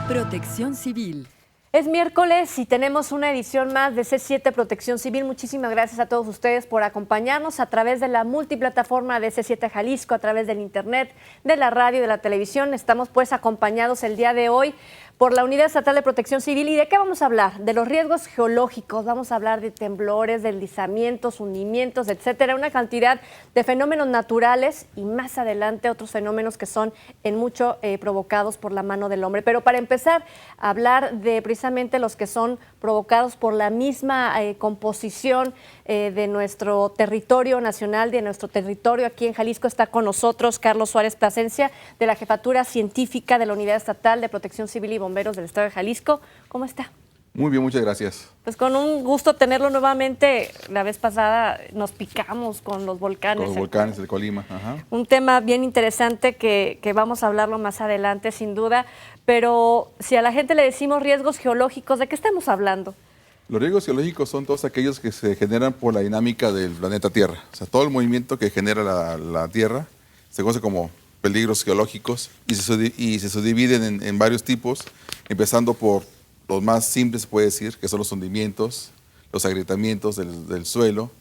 Protección Civil. Es miércoles y tenemos una edición más de C7 Protección Civil. Muchísimas gracias a todos ustedes por acompañarnos a través de la multiplataforma de C7 Jalisco, a través del internet, de la radio y de la televisión. Estamos pues acompañados el día de hoy por la Unidad Estatal de Protección Civil. ¿Y de qué vamos a hablar? De los riesgos geológicos, vamos a hablar de temblores, deslizamientos, hundimientos, etcétera, una cantidad de fenómenos naturales y más adelante otros fenómenos que son en mucho provocados por la mano del hombre. Pero para empezar a hablar de precisamente los que son provocados por la misma composición de nuestro territorio nacional, de nuestro territorio aquí en Jalisco, está con nosotros Carlos Suárez Plasencia, de la Jefatura Científica de la Unidad Estatal de Protección Civil y Bomberos del Estado de Jalisco. ¿Cómo está? Muy bien, muchas gracias. Pues con un gusto tenerlo nuevamente. La vez pasada nos picamos con los volcanes. Con los volcanes del Colima. Ajá. Un tema bien interesante que vamos a hablarlo más adelante, sin duda. Pero si a la gente le decimos riesgos geológicos, ¿de qué estamos hablando? Los riesgos geológicos son todos aquellos que se generan por la dinámica del planeta Tierra. O sea, todo el movimiento que genera la Tierra se conoce como peligros geológicos y se subdividen en varios tipos, empezando por los más simples, se puede decir, que son los hundimientos, los agrietamientos del suelo,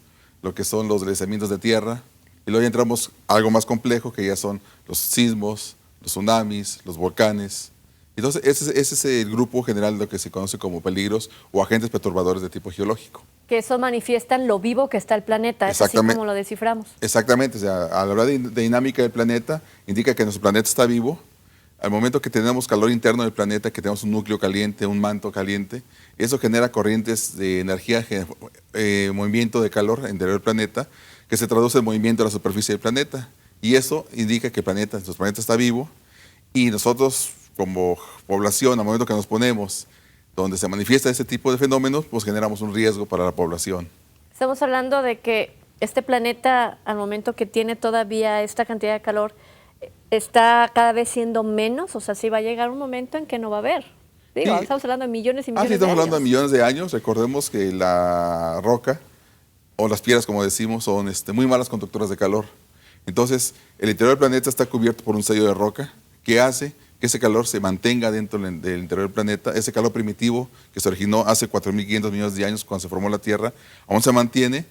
lo que son los deslizamientos de tierra, y luego ya entramos a algo más complejo, que ya son los sismos, los tsunamis, los volcanes. Entonces, ese es el grupo general de lo que se conoce como peligros o agentes perturbadores de tipo geológico. Que eso manifiestan lo vivo que está el planeta, es así como lo desciframos. Exactamente, o sea, a la hora de dinámica del planeta, indica que nuestro planeta está vivo. Al momento que tenemos calor interno del planeta, que tenemos un núcleo caliente, un manto caliente, eso genera corrientes de energía, movimiento de calor en el interior del planeta, que se traduce en movimiento de la superficie del planeta. Y eso indica que nuestro planeta está vivo y nosotros, como población, al momento que nos ponemos donde se manifiesta ese tipo de fenómenos, pues generamos un riesgo para la población. Estamos hablando de que este planeta, al momento que tiene todavía esta cantidad de calor, está cada vez siendo menos, o sea, sí va a llegar un momento en que no va a haber. Digo, sí. Estamos hablando de millones y millones de años. Estamos hablando de millones de años. Recordemos que la roca, o las piedras, como decimos, son muy malas conductoras de calor. Entonces, el interior del planeta está cubierto por un sello de roca que hace que ese calor se mantenga dentro del interior del planeta. Ese calor primitivo que se originó hace 4.500 millones de años cuando se formó la Tierra, aún se mantiene.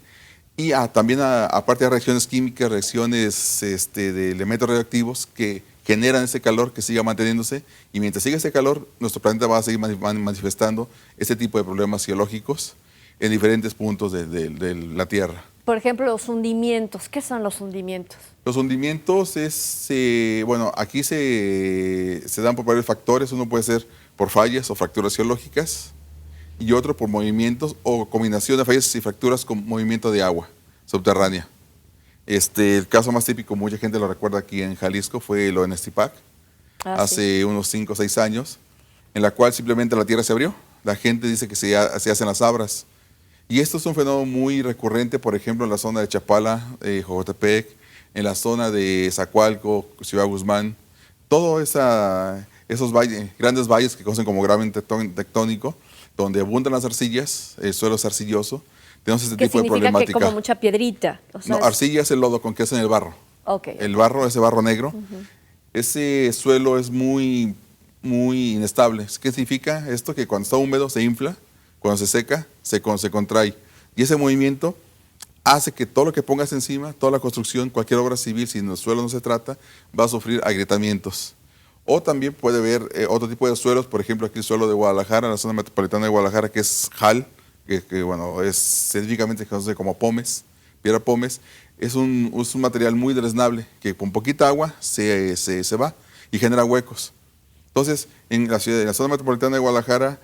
Y también, aparte de reacciones químicas, reacciones de elementos radioactivos que generan ese calor que siga manteniéndose. Y mientras siga ese calor, nuestro planeta va a seguir manifestando este tipo de problemas geológicos en diferentes puntos de la Tierra. Por ejemplo, los hundimientos. ¿Qué son los hundimientos? Los hundimientos bueno, aquí se dan por varios factores. Uno puede ser por fallas o fracturas geológicas y otro por movimientos o combinación de fallas y fracturas con movimiento de agua subterránea. El caso más típico, mucha gente lo recuerda aquí en Jalisco, fue lo de Nestipac, hace unos 5 o 6 años, en la cual simplemente la tierra se abrió. La gente dice que se hacen las abras. Y esto es un fenómeno muy recurrente, por ejemplo, en la zona de Chapala, Jocotepec, en la zona de Zacualco, Ciudad Guzmán, todos esos valles, grandes valles que conocen como graben tectónico, donde abundan las arcillas, el suelo es arcilloso, tenemos este tipo de problemática. ¿Qué significa que como mucha piedrita? O sea, no, arcilla es el lodo con que hacen el barro. Okay. El barro, ese barro negro, ese suelo es muy inestable. ¿Qué significa esto? Que cuando está húmedo se infla, cuando se seca se contrae. Y ese movimiento hace que todo lo que pongas encima, toda la construcción, cualquier obra civil, si en el suelo no se trata, va a sufrir agrietamientos. O también puede haber otro tipo de suelos, por ejemplo, aquí el suelo de Guadalajara, la zona metropolitana de Guadalajara, que es JAL, que bueno, es científicamente se conoce como pómez, piedra pómez. Es un material muy deleznable, que con poquita agua se va y genera huecos. Entonces, en la zona metropolitana de Guadalajara,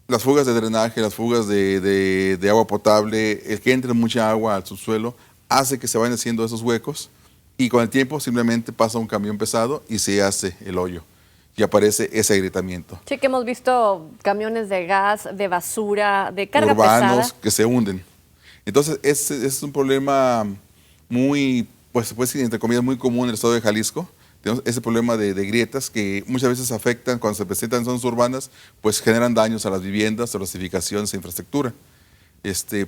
las fugas de drenaje, las fugas de agua potable, el que entre mucha agua al subsuelo, hace que se vayan haciendo esos huecos. Y con el tiempo simplemente pasa un camión pesado y se hace el hoyo y aparece ese agrietamiento. Sí, que hemos visto camiones de gas, de basura, de carga urbanos pesada, que se hunden. Entonces, es un problema muy, pues se puede decir, entre comillas, muy común en el estado de Jalisco. Tenemos ese problema de grietas que muchas veces afectan, cuando se presentan en zonas urbanas, pues generan daños a las viviendas, a las edificaciones e infraestructura.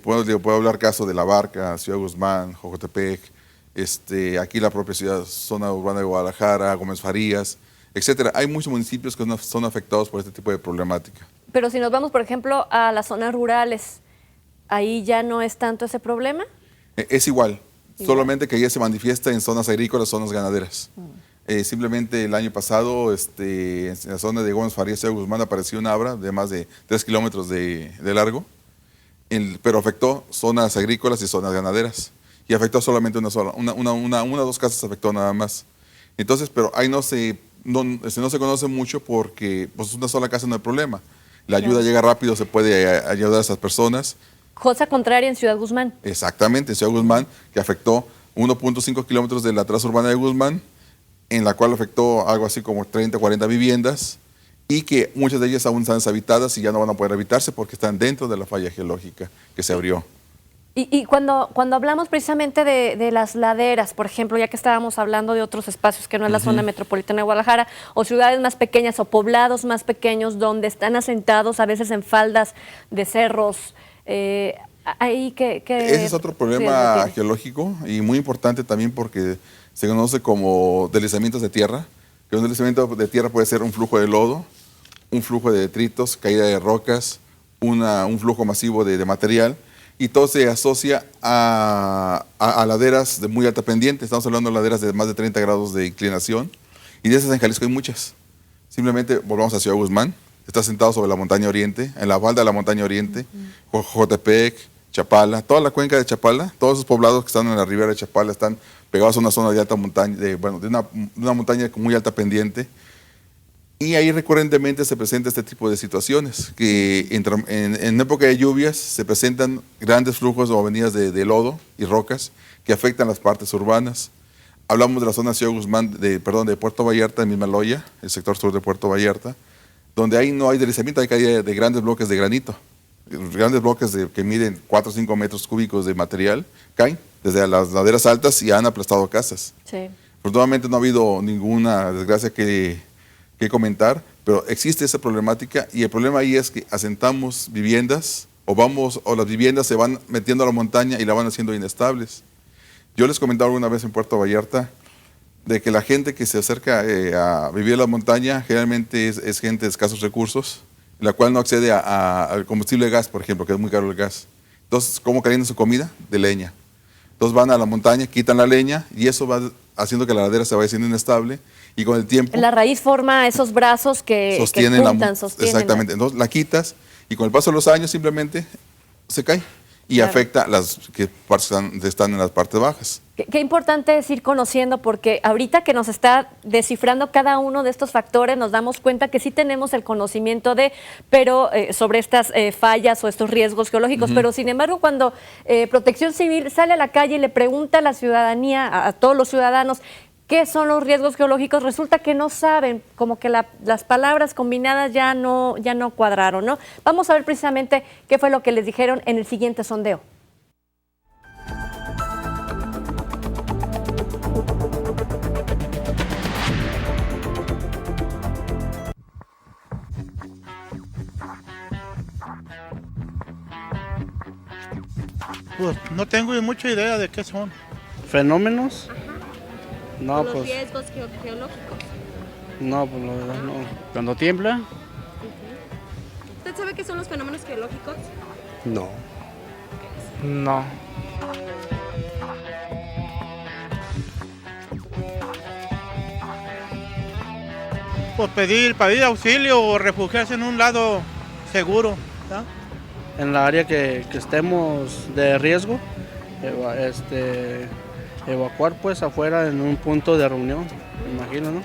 Puedo hablar caso de La Barca, Ciudad Guzmán, Jocotepec, aquí la propia zona urbana de Guadalajara, Gómez Farías. etcétera. Hay muchos municipios que son afectados por este tipo de problemática. Pero si nos vamos, por ejemplo, a las zonas rurales, ¿ahí ya no es tanto ese problema? Es igual, solamente que ya se manifiesta en zonas agrícolas, zonas ganaderas. Simplemente el año pasado, en la zona de Gómez Farías, Ciudad Guzmán, apareció una abra de más de 3 kilómetros de largo, pero afectó zonas agrícolas y zonas ganaderas. Y afectó solamente una o dos casas afectó nada más. Entonces, pero ahí no se conoce mucho porque pues una sola casa no hay problema. La ayuda llega rápido, se puede ayudar a esas personas. Cosa contraria en Ciudad Guzmán. Exactamente, en Ciudad Guzmán, que afectó 1.5 kilómetros de la traza urbana de Guzmán, en la cual afectó algo así como 30, 40 viviendas, y que muchas de ellas aún están deshabitadas y ya no van a poder habitarse porque están dentro de la falla geológica que se abrió. Y cuando hablamos precisamente de las laderas, por ejemplo, ya que estábamos hablando de otros espacios que no es la zona metropolitana de Guadalajara, o ciudades más pequeñas o poblados más pequeños donde están asentados a veces en faldas de cerros, ahí que ese es otro problema geológico y muy importante también porque se conoce como deslizamientos de tierra, que un deslizamiento de tierra puede ser un flujo de lodo, un flujo de detritos, caída de rocas, un flujo masivo de material, y todo se asocia a laderas de muy alta pendiente. Estamos hablando de laderas de más de 30 grados de inclinación, y de esas en Jalisco hay muchas. Simplemente volvamos a Ciudad Guzmán, está sentado sobre la montaña oriente, en la falda de la montaña oriente, Jojotepec, Chapala, toda la cuenca de Chapala, todos esos poblados que están en la ribera de Chapala están pegados a una zona de alta montaña, de una montaña con muy alta pendiente. Y ahí recurrentemente se presenta este tipo de situaciones, que en época de lluvias se presentan grandes flujos o avenidas de lodo y rocas que afectan las partes urbanas. Hablamos de la zona de Ciudad Guzmán, de Puerto Vallarta, en Mismaloya, el sector sur de Puerto Vallarta, donde ahí no hay deslizamiento, hay caída de grandes bloques de granito. Grandes bloques que miden 4 o 5 metros cúbicos de material caen desde las laderas altas y han aplastado casas. Sí. Afortunadamente no ha habido ninguna desgracia que comentar, pero existe esa problemática, y el problema ahí es que asentamos viviendas o las viviendas se van metiendo a la montaña y la van haciendo inestables. Yo les comentaba alguna vez en Puerto Vallarta de que la gente que se acerca a vivir en la montaña generalmente es gente de escasos recursos, la cual no accede al combustible de gas, por ejemplo, que es muy caro el gas. Entonces, ¿cómo calientan su comida? De leña. Entonces van a la montaña, quitan la leña, y eso va haciendo que la ladera se vaya siendo inestable, y con el tiempo... La raíz forma esos brazos que sostienen. Exactamente. La... Entonces la quitas, y con el paso de los años simplemente se cae y afecta las que están en las partes bajas. Qué importante es ir conociendo, porque ahorita que nos está descifrando cada uno de estos factores, nos damos cuenta que sí tenemos el conocimiento pero sobre estas fallas o estos riesgos geológicos, pero sin embargo cuando Protección Civil sale a la calle y le pregunta a la ciudadanía, a todos los ciudadanos, ¿qué son los riesgos geológicos? Resulta que no saben, como que las palabras combinadas ya no cuadraron, ¿no? Vamos a ver precisamente qué fue lo que les dijeron en el siguiente sondeo. Pues no tengo mucha idea de qué son. ¿Fenómenos? No, los pues, riesgos geológicos. no, pues la verdad no. Cuando tiembla, ¿Usted sabe qué son los fenómenos geológicos? no. No. Pues pedir auxilio o refugiarse en un lado seguro, ¿no? En la área que estemos de riesgo, evacuar pues afuera en un punto de reunión, me imagino, ¿no?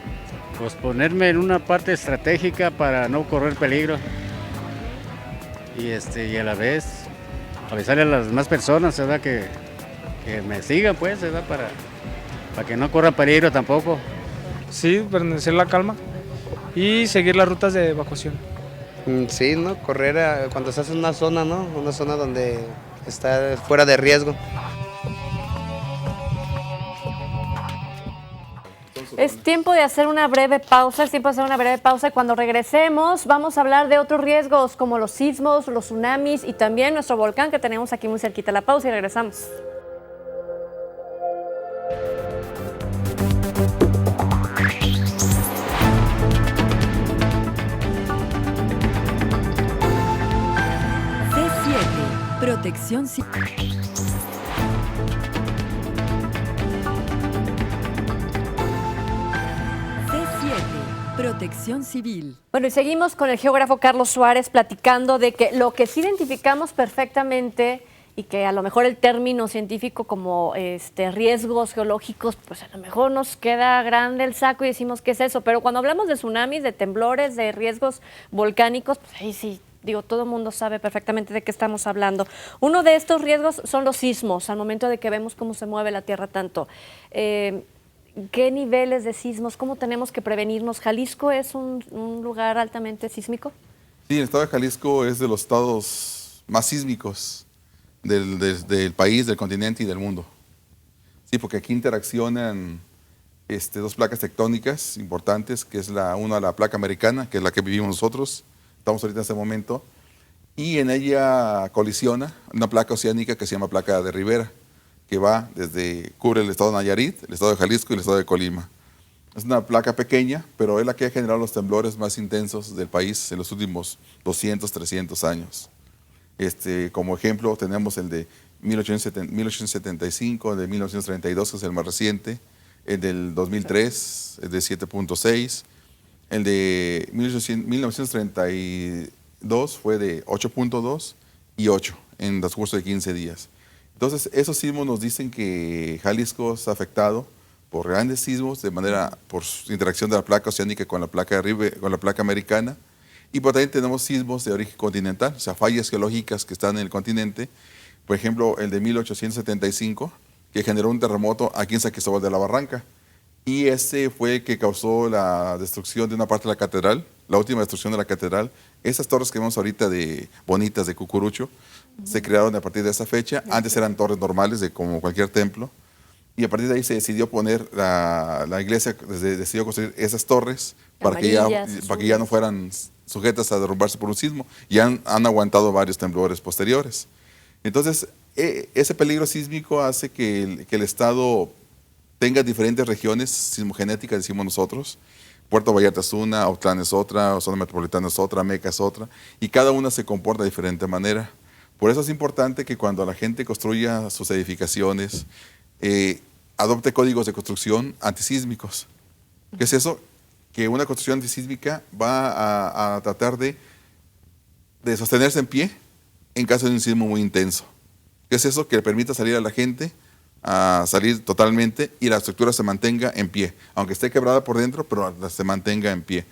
Pues ponerme en una parte estratégica para no correr peligro y a la vez avisarle a las demás personas, ¿verdad? Que me sigan, pues, ¿verdad? Para que no corra peligro tampoco. Sí, permanecer la calma y seguir las rutas de evacuación. Sí, ¿no? Correr cuando estás en una zona, ¿no? Una zona donde está fuera de riesgo. Es tiempo de hacer una breve pausa, y cuando regresemos vamos a hablar de otros riesgos como los sismos, los tsunamis y también nuestro volcán que tenemos aquí muy cerquita. La pausa y regresamos. Protección Civil. C7, Protección Civil. Bueno, y seguimos con el geógrafo Carlos Suárez platicando de que lo que sí identificamos perfectamente y que a lo mejor el término científico como riesgos geológicos, pues a lo mejor nos queda grande el saco y decimos qué es eso, pero cuando hablamos de tsunamis, de temblores, de riesgos volcánicos, pues ahí sí, digo, todo el mundo sabe perfectamente de qué estamos hablando. Uno de estos riesgos son los sismos, al momento de que vemos cómo se mueve la Tierra tanto. ¿Qué niveles de sismos? ¿Cómo tenemos que prevenirnos? ¿Jalisco es un lugar altamente sísmico? Sí, el estado de Jalisco es de los estados más sísmicos del país, del continente y del mundo. Sí, porque aquí interaccionan dos placas tectónicas importantes, que es una la placa americana, que es la que vivimos nosotros, estamos ahorita en este momento, y en ella colisiona una placa oceánica que se llama placa de Rivera, que cubre el estado de Nayarit, el estado de Jalisco y el estado de Colima. Es una placa pequeña, pero es la que ha generado los temblores más intensos del país en los últimos 200, 300 años. Como ejemplo tenemos el de 1875, el de 1932, que es el más reciente, el del 2003, el de 7.6, el de 1932 fue de 8.2 y 8 en el transcurso de 15 días. Entonces, esos sismos nos dicen que Jalisco está afectado por grandes sismos, por interacción de la placa oceánica con la placa americana, y también tenemos sismos de origen continental, o sea, fallas geológicas que están en el continente. Por ejemplo, el de 1875, que generó un terremoto aquí en San Cristóbal de la Barranca. Y ese fue el que causó la destrucción de una parte de la catedral, la última destrucción de la catedral. Esas torres que vemos ahorita bonitas de cucurucho, se crearon a partir de esa fecha. Antes eran torres normales, como cualquier templo. Y a partir de ahí se decidió poner, la iglesia decidió construir esas torres para que ya no fueran sujetas a derrumbarse por un sismo. Y han aguantado varios temblores posteriores. Entonces, ese peligro sísmico hace que el Estado tenga diferentes regiones sismogenéticas, decimos nosotros. Puerto Vallarta es una, Autlán es otra, Zona Metropolitana es otra, Meca es otra, y cada una se comporta de diferente manera. Por eso es importante que cuando la gente construya sus edificaciones, adopte códigos de construcción antisísmicos. ¿Qué es eso? Que una construcción antisísmica va a tratar de sostenerse en pie en caso de un sismo muy intenso. ¿Qué es eso? Que le permita salir a la gente, a salir totalmente, y la estructura se mantenga en pie, aunque esté quebrada por dentro, pero se mantenga en pie.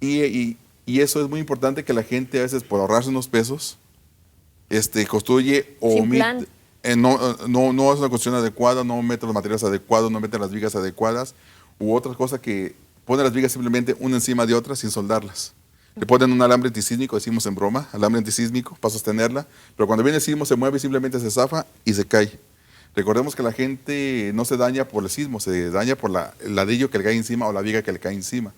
Y eso es muy importante, que la gente a veces, por ahorrarse unos pesos, construye o omite, no es una construcción adecuada, no mete los materiales adecuados, no mete las vigas adecuadas, u otra cosa que pone las vigas simplemente una encima de otra sin soldarlas. Le ponen un alambre antisísmico, decimos en broma, alambre antisísmico para sostenerla, pero cuando viene el sismo se mueve y simplemente se zafa y se cae. Recordemos que la gente no se daña por el sismo, se daña por el ladrillo que le cae encima o la viga que le cae encima.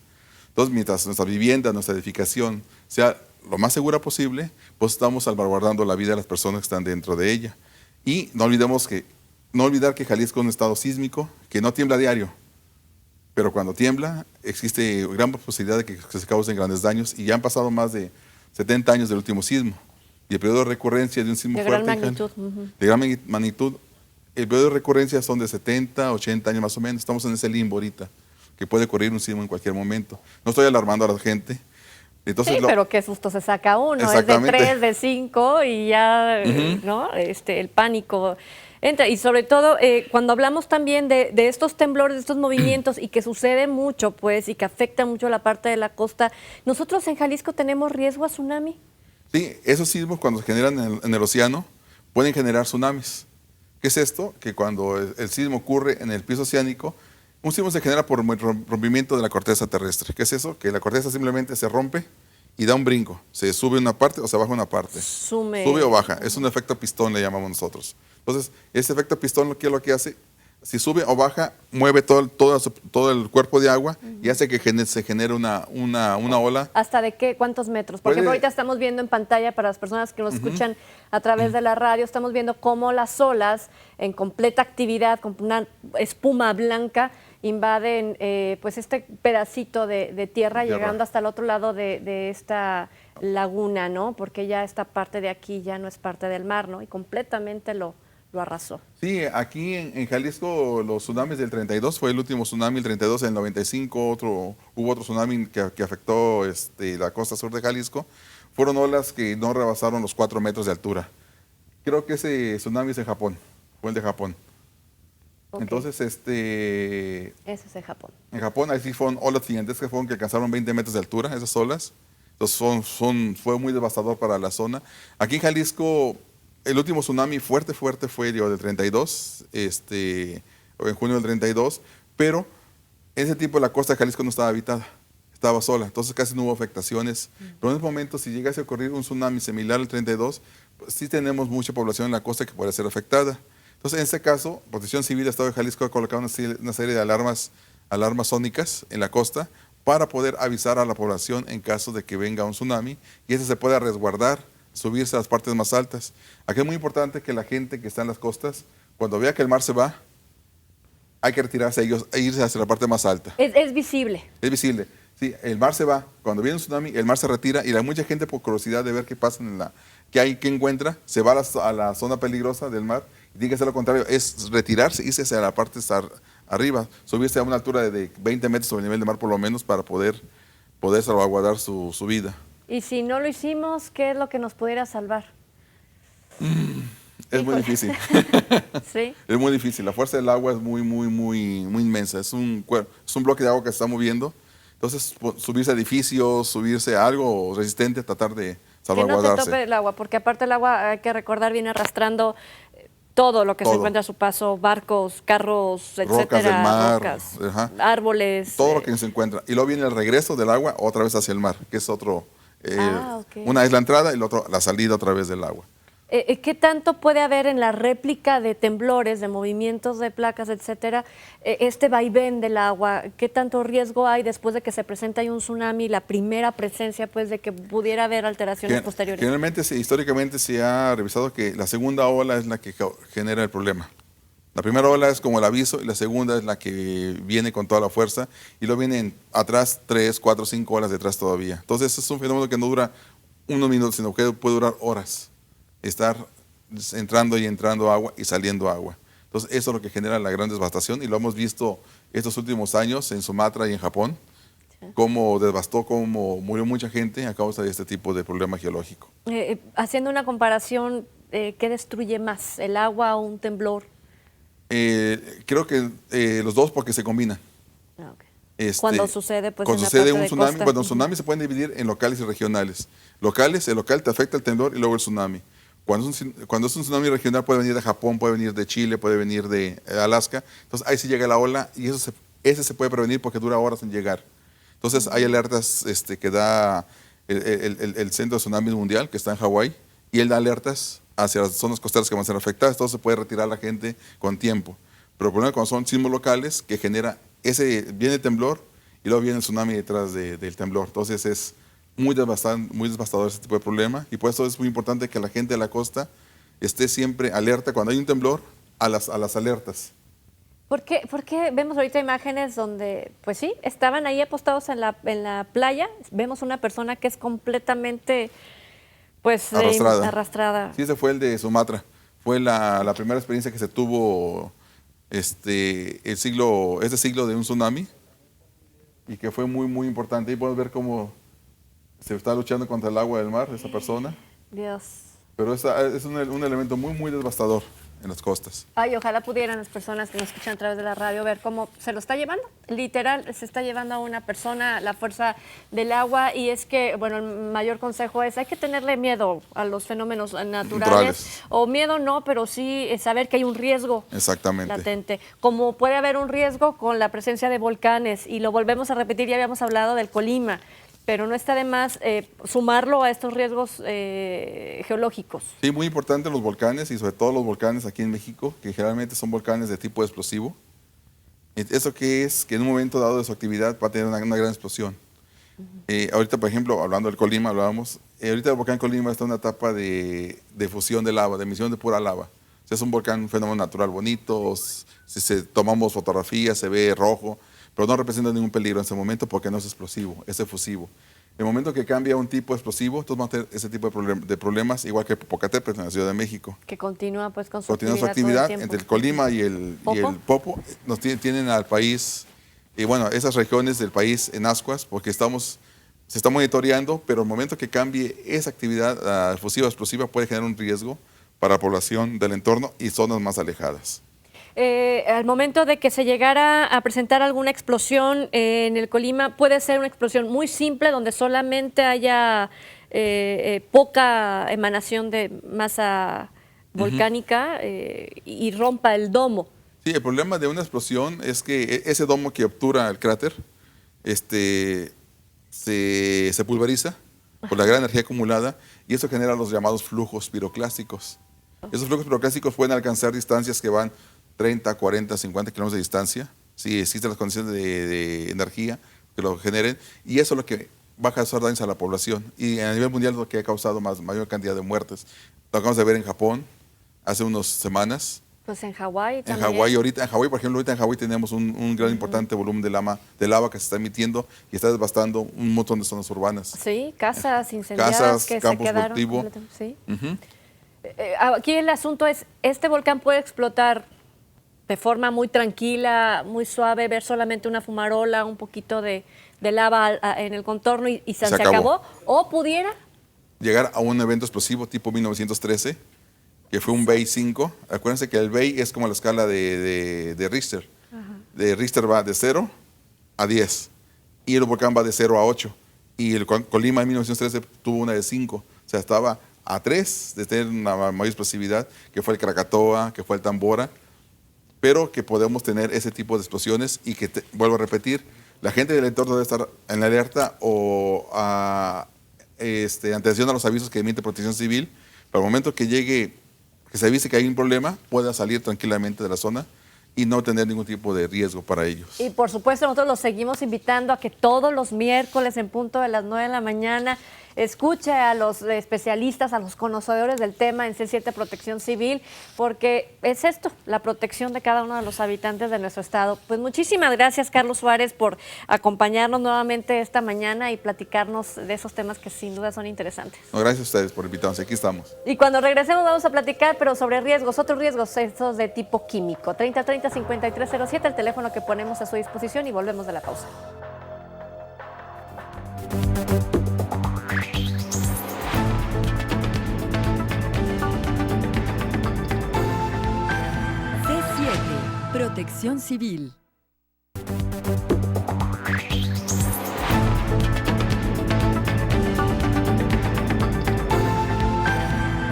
Entonces, mientras nuestra vivienda, nuestra edificación sea lo más segura posible, pues estamos salvaguardando la vida de las personas que están dentro de ella. Y no olvidar que Jalisco es un estado sísmico, que no tiembla a diario, pero cuando tiembla existe gran posibilidad de que se causen grandes daños, y ya han pasado más de 70 años del último sismo. Y el periodo de recurrencia de un sismo fuerte, gran magnitud. De gran magnitud, el periodo de recurrencia son de 70, 80 años más o menos. Estamos en ese limbo ahorita, que puede ocurrir un sismo en cualquier momento. No estoy alarmando a la gente. Entonces, sí, pero qué susto se saca uno, es de 3, de 5 y ya, ¿no? El pánico entra. Y sobre todo, cuando hablamos también de estos temblores, de estos movimientos, y que sucede mucho, pues, y que afecta mucho la parte de la costa, ¿nosotros en Jalisco tenemos riesgo a tsunami? Sí, esos sismos, cuando se generan en el océano, pueden generar tsunamis. ¿Qué es esto? Que cuando el sismo ocurre en el piso oceánico, un sismo se genera por el rompimiento de la corteza terrestre. ¿Qué es eso? Que la corteza simplemente se rompe y da un brinco. Se sube una parte o se baja una parte. Sube o baja. Es un efecto pistón, le llamamos nosotros. Entonces, ese efecto pistón, ¿qué es lo que hace? Si sube o baja, mueve todo el cuerpo de agua y hace que se genere una ola. ¿Hasta de qué? ¿Cuántos metros? Porque ahorita estamos viendo en pantalla, para las personas que nos escuchan a través de la radio, estamos viendo cómo las olas en completa actividad, con una espuma blanca, invaden pues este pedacito de tierra, Tierra. llegando hasta el otro lado de esta laguna, ¿no? Porque ya esta parte de aquí ya no es parte del mar, ¿no? Y completamente lo arrasó. Sí, aquí en Jalisco los tsunamis del 32, fue el último tsunami, el 32, en el 95 hubo otro tsunami que afectó la costa sur de Jalisco. Fueron olas que no rebasaron los 4 metros de altura. Creo que ese tsunami es de Japón, fue el de Japón. Ok. Entonces, Ese es en Japón. en Japón ahí sí fueron olas gigantescas que alcanzaron 20 metros de altura, esas olas. Entonces fue muy devastador para la zona. Aquí en Jalisco, el último tsunami fuerte fue el del 32, en junio del 32, pero en ese tiempo la costa de Jalisco no estaba habitada, estaba sola, entonces casi no hubo afectaciones. Pero en ese momento, si llegase a ocurrir un tsunami similar al 32, pues sí tenemos mucha población en la costa que puede ser afectada. Entonces, en este caso, Protección Civil del Estado de Jalisco ha colocado una serie de alarmas sónicas en la costa para poder avisar a la población en caso de que venga un tsunami y ese se pueda resguardar, subirse a las partes más altas. Aquí es muy importante que la gente que está en las costas, cuando vea que el mar se va, hay que retirarse ellos e irse hacia la parte más alta. Es visible. Es visible. Sí, el mar se va. Cuando viene un tsunami, el mar se retira y mucha gente, por curiosidad de ver qué pasa qué encuentra, se va a la zona peligrosa del mar y tiene que hacer lo contrario, es retirarse, irse hacia la parte arriba, subirse a una altura de 20 metros sobre el nivel del mar por lo menos para poder salvaguardar su vida. Y si no lo hicimos, ¿qué es lo que nos pudiera salvar? Es muy difícil. Sí. Es muy difícil. La fuerza del agua es muy inmensa. Es un bloque de agua que se está moviendo. Entonces, subirse a edificios, subirse a algo resistente, tratar de salvaguardarse. Que no te tope el agua, porque aparte el agua, hay que recordar, viene arrastrando todo lo que se encuentra a su paso, barcos, carros, etcétera, Rocas del mar, rocas, ajá. árboles. Todo lo que se encuentra. Y luego viene el regreso del agua otra vez hacia el mar, que es otro. Ok. Una es la entrada y la otra la salida otra vez del agua. ¿Qué tanto puede haber en la réplica de temblores, de movimientos de placas, etcétera, este vaivén del agua? ¿Qué tanto riesgo hay después de que se presenta ahí un tsunami, la primera presencia, pues, de que pudiera haber alteraciones posteriores? Generalmente, históricamente se ha revisado que la segunda ola es la que genera el problema. La primera ola es como el aviso y la segunda es la que viene con toda la fuerza y luego vienen atrás 3, 4, 5 horas detrás todavía. Entonces es un fenómeno que no dura unos minutos, sino que puede durar horas. Estar entrando y entrando agua y saliendo agua. Entonces eso es lo que genera la gran devastación y lo hemos visto estos últimos años en Sumatra y en Japón, cómo devastó, cómo murió mucha gente a causa de este tipo de problema geológico. Haciendo una comparación, ¿qué destruye más, el agua o un temblor? Creo que los dos porque se combinan. Cuando sucede, pues, cuando en la sucede parte un de tsunami, costa. bueno, los tsunamis se pueden dividir en locales y regionales. Locales, el local te afecta el temblor y luego el tsunami. Cuando es un tsunami regional puede venir de Japón, puede venir de Chile, puede venir de Alaska. Entonces ahí sí llega la ola y ese se puede prevenir porque dura horas en llegar. Entonces hay alertas que da el Centro de Tsunamis Mundial, que está en Hawái, y él da alertas hacia las zonas costeras que van a ser afectadas. Entonces se puede retirar la gente con tiempo. Pero el problema es cuando son sismos locales que genera viene el temblor y luego viene el tsunami detrás del temblor. Entonces es muy devastador ese tipo de problema y por eso es muy importante que la gente de la costa esté siempre alerta cuando hay un temblor a las alertas. ¿Por qué vemos ahorita imágenes donde, pues sí, estaban ahí apostados en la playa? Vemos una persona que es completamente, pues, arrastrada. Sí, ese fue el de Sumatra. Fue la primera experiencia que se tuvo este siglo de un tsunami y que fue muy importante. Y podemos ver cómo se está luchando contra el agua del mar esa persona. Dios. Pero es un elemento muy devastador en las costas. Ay, ojalá pudieran las personas que nos escuchan a través de la radio ver cómo se lo está llevando. Literal, se está llevando a una persona la fuerza del agua y es que, bueno, el mayor consejo es hay que tenerle miedo a los fenómenos naturales. O miedo no, pero sí saber que hay un riesgo latente. Como puede haber un riesgo con la presencia de volcanes y lo volvemos a repetir, ya habíamos hablado del Colima. Pero no está de más sumarlo a estos riesgos geológicos. Sí, muy importante los volcanes y sobre todo los volcanes aquí en México, que generalmente son volcanes de tipo explosivo. ¿Eso qué es? Que en un momento dado de su actividad va a tener una gran explosión. Ahorita, por ejemplo, hablando del Colima, ahorita el volcán Colima está en una etapa de fusión de lava, de emisión de pura lava. Es un volcán, un fenómeno natural bonito, si tomamos fotografías se ve rojo, pero no representa ningún peligro en ese momento porque no es explosivo, es efusivo. En el momento que cambia un tipo explosivo, entonces vamos a tener ese tipo de problemas, igual que Popocatépetl en la Ciudad de México. Que continúa pues con su Continúa su actividad actividad entre el Colima y el Popo. Nos tienen al país, y bueno, esas regiones del país en ascuas, porque se está monitoreando, pero el momento que cambie esa actividad efusiva o explosiva puede generar un riesgo para la población del entorno y zonas más alejadas. Al momento de que se llegara a presentar alguna explosión en el Colima, puede ser una explosión muy simple donde solamente haya poca emanación de masa volcánica y rompa el domo. Sí, el problema de una explosión es que ese domo que obtura el cráter se pulveriza por la gran energía acumulada y eso genera los llamados flujos piroclásticos. Esos flujos piroclásticos pueden alcanzar distancias que van 30, 40, 50 kilómetros de distancia, si existen las condiciones de energía que lo generen, y eso es lo que va a causar daños a la población. Y a nivel mundial es lo que ha causado mayor cantidad de muertes. Lo acabamos de ver en Japón hace unas semanas. Pues en Hawái también. En Hawái, por ejemplo, ahorita en Hawái tenemos un gran importante volumen de lava que se está emitiendo y está devastando un montón de zonas urbanas. Sí, casas incendiadas que campos se quedaron. cultivo. Sí. Aquí el asunto es, ¿este volcán puede explotar de forma muy tranquila, muy suave, ver solamente una fumarola, un poquito de lava en el contorno y se acabó? ¿O pudiera llegar a un evento explosivo tipo 1913, que fue un BEI 5. Acuérdense que el BEI es como la escala de Richter. De Richter va de 0 a 10 y el volcán va de 0 a 8. Y el Colima en 1913 tuvo una de 5. O sea, estaba a 3 de tener una mayor explosividad, que fue el Krakatoa, que fue el Tambora, pero que podemos tener ese tipo de explosiones y que, vuelvo a repetir, la gente del entorno debe estar en alerta o atención a los avisos que emite Protección Civil. Para el momento que llegue, que se avise que hay un problema, pueda salir tranquilamente de la zona y no tener ningún tipo de riesgo para ellos. Y por supuesto nosotros los seguimos invitando a que todos los miércoles en punto de las 9 de la mañana escuche a los especialistas, a los conocedores del tema en C7 Protección Civil, porque es esto, la protección de cada uno de los habitantes de nuestro estado. Pues muchísimas gracias, Carlos Suárez, por acompañarnos nuevamente esta mañana y platicarnos de esos temas que sin duda son interesantes. No, gracias a ustedes por invitarnos, aquí estamos. Y cuando regresemos vamos a platicar, pero sobre riesgos, otros riesgos, estos de tipo químico. 3030-5307, el teléfono que ponemos a su disposición y volvemos de la pausa. C7, Protección Civil.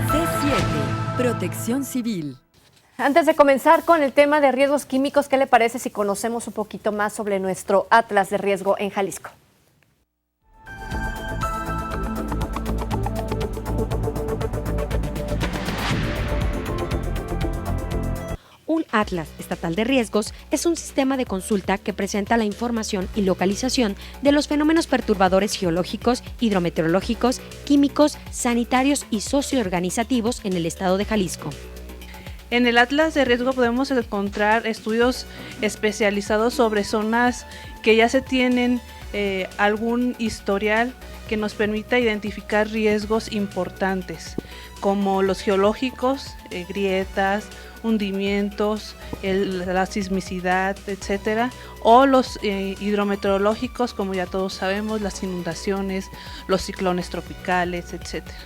C7, Protección Civil. Antes de comenzar con el tema de riesgos químicos, ¿qué le parece si conocemos un poquito más sobre nuestro Atlas de Riesgo en Jalisco? Un Atlas Estatal de Riesgos es un sistema de consulta que presenta la información y localización de los fenómenos perturbadores geológicos, hidrometeorológicos, químicos, sanitarios y socioorganizativos en el estado de Jalisco. En el Atlas de Riesgo podemos encontrar estudios especializados sobre zonas que ya se tienen algún historial que nos permita identificar riesgos importantes, como los geológicos, grietas, hundimientos, la sismicidad, etcétera, o los hidrometeorológicos, como ya todos sabemos, las inundaciones, los ciclones tropicales, etcétera.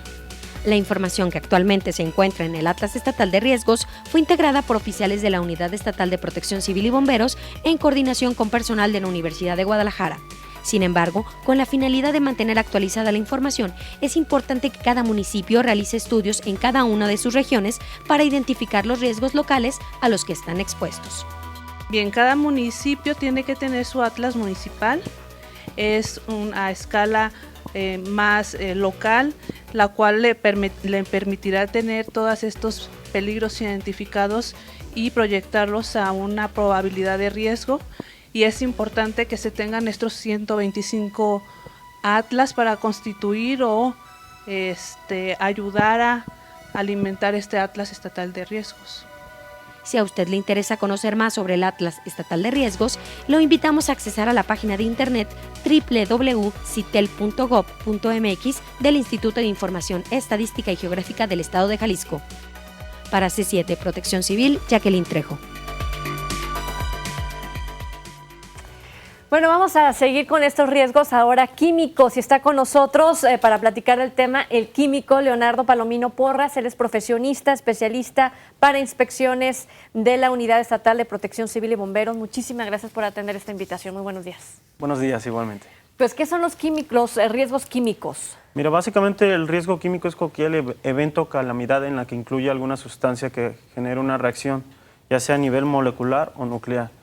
La información que actualmente se encuentra en el Atlas Estatal de Riesgos fue integrada por oficiales de la Unidad Estatal de Protección Civil y Bomberos en coordinación con personal de la Universidad de Guadalajara. Sin embargo, con la finalidad de mantener actualizada la información, es importante que cada municipio realice estudios en cada una de sus regiones para identificar los riesgos locales a los que están expuestos. Bien, cada municipio tiene que tener su atlas municipal, es a escala más local, la cual le permitirá tener todos estos peligros identificados y proyectarlos a una probabilidad de riesgo. Y es importante que se tengan estos 125 atlas para constituir o ayudar alimentar este Atlas Estatal de Riesgos. Si a usted le interesa conocer más sobre el Atlas Estatal de Riesgos, lo invitamos a accesar a la página de internet www.citel.gov.mx del Instituto de Información Estadística y Geográfica del Estado de Jalisco. Para C7 Protección Civil, Jacqueline Trejo. Bueno, vamos a seguir con estos riesgos ahora químicos y está con nosotros para platicar el tema el químico Leonardo Palomino Porras. Él es profesionista, especialista para inspecciones de la Unidad Estatal de Protección Civil y Bomberos. Muchísimas gracias por atender esta invitación. Muy buenos días. Buenos días, igualmente. Pues, ¿qué son los riesgos químicos? Mira, básicamente el riesgo químico es cualquier evento o calamidad en la que incluye alguna sustancia que genere una reacción, ya sea a nivel molecular o nuclear.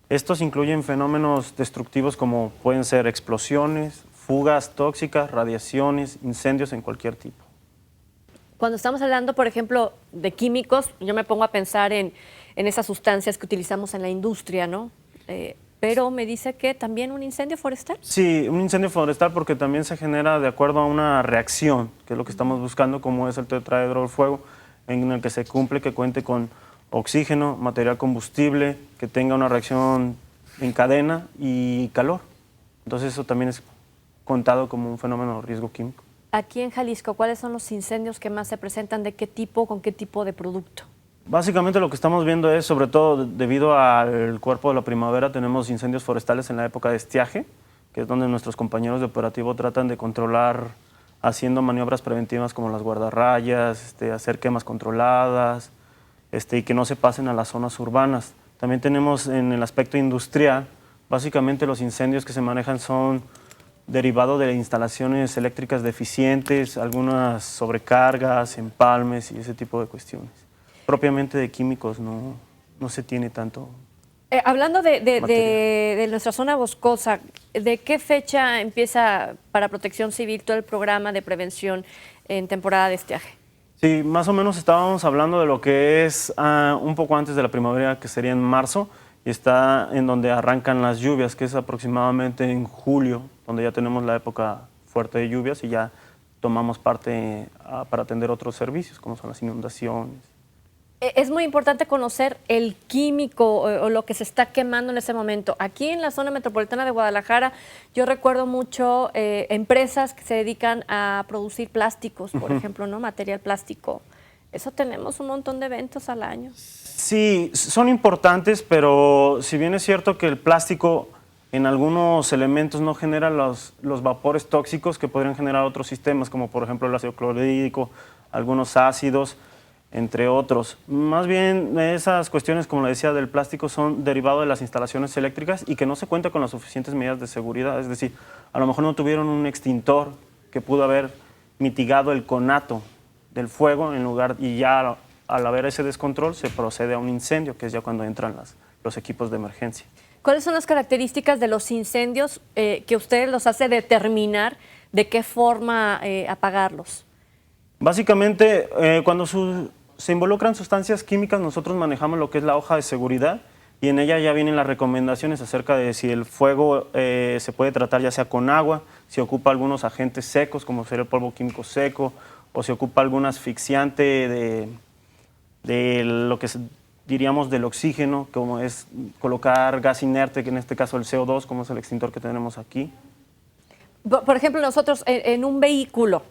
Estos incluyen fenómenos destructivos como pueden ser explosiones, fugas tóxicas, radiaciones, incendios en cualquier tipo. Cuando estamos hablando, por ejemplo, de químicos, yo me pongo a pensar en esas sustancias que utilizamos en la industria, ¿no? Pero me dice que también un incendio forestal. Sí, un incendio forestal porque también se genera de acuerdo a una reacción, que es lo que estamos buscando, como es el tetraedro del fuego, en el que se cumple que cuente con oxígeno, material combustible, que tenga una reacción en cadena y calor. Entonces eso también es contado como un fenómeno de riesgo químico. Aquí en Jalisco, ¿cuáles son los incendios que más se presentan? ¿De qué tipo, con qué tipo de producto? Básicamente lo que estamos viendo es, sobre todo debido al cuerpo de la primavera, tenemos incendios forestales en la época de estiaje, que es donde nuestros compañeros de operativo tratan de controlar haciendo maniobras preventivas como las guardarrayas, hacer quemas controladas, y que no se pasen a las zonas urbanas. También tenemos en el aspecto industrial, básicamente los incendios que se manejan son derivados de instalaciones eléctricas deficientes, algunas sobrecargas, empalmes y ese tipo de cuestiones. Propiamente de químicos no se tiene tanto. Hablando de nuestra zona boscosa, ¿de qué fecha empieza para Protección Civil todo el programa de prevención en temporada de estiaje? Sí, más o menos estábamos hablando de lo que es un poco antes de la primavera, que sería en marzo, y está en donde arrancan las lluvias, que es aproximadamente en julio, donde ya tenemos la época fuerte de lluvias y ya tomamos parte para atender otros servicios, como son las inundaciones. Es muy importante conocer el químico o lo que se está quemando en ese momento. Aquí en la zona metropolitana de Guadalajara, yo recuerdo mucho empresas que se dedican a producir plásticos, por ejemplo, ¿no? Material plástico. Eso tenemos un montón de eventos al año. Sí, son importantes, pero si bien es cierto que el plástico en algunos elementos no genera los vapores tóxicos que podrían generar otros sistemas, como por ejemplo el ácido clorhídrico, algunos ácidos, entre otros. Más bien esas cuestiones, como le decía, del plástico son derivados de las instalaciones eléctricas y que no se cuenta con las suficientes medidas de seguridad. Es decir, a lo mejor no tuvieron un extintor que pudo haber mitigado el conato del fuego en lugar, y ya al haber ese descontrol se procede a un incendio, que es ya cuando entran los equipos de emergencia. ¿Cuáles son las características de los incendios que ustedes los hace determinar de qué forma apagarlos? Básicamente, cuando se involucran sustancias químicas, nosotros manejamos lo que es la hoja de seguridad y en ella ya vienen las recomendaciones acerca de si el fuego se puede tratar ya sea con agua, si ocupa algunos agentes secos, como sería el polvo químico seco, o si ocupa algún asfixiante de lo que diríamos del oxígeno, como es colocar gas inerte, que en este caso el CO2, como es el extintor que tenemos aquí. Por ejemplo, nosotros en un vehículo,